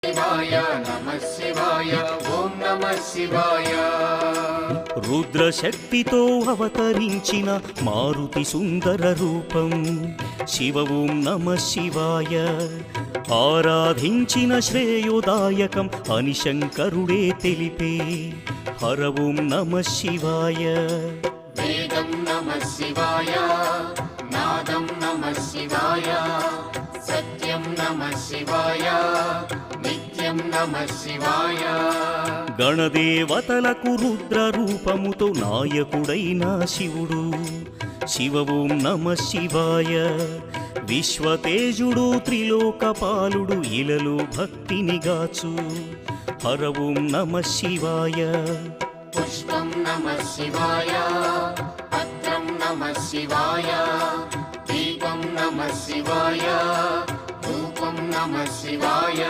శివాయ నమః శివాయ ఓం నమః శివాయ. రుద్రశక్తితో అవతరించిన మారుతి సుందర రూపం శివ ఓం నమః శివాయ. ఆరాధించిన శ్రేయోదాయకం అని శంకరుడే తెలిపే హర ఓం నమః శివాయ. వేదం నమః శివాయ, నాదం నమః శివాయ, సత్యం నమః శివాయ, నిత్యం నమః శివాయ. గణదేవతలకు రుద్ర రూపముతో నాయకుడైన శివుడు శివ ఓం నమః శివాయ. విశ్వతేజుడు త్రిలోకపాలుడు ఇలలో భక్తిని గాచు హర ఓం నమః శివాయ. పుష్పం నమః శివాయ, పత్రం నమః శివాయ, దీపం నమః శివాయ, ధూపం నమః శివాయ.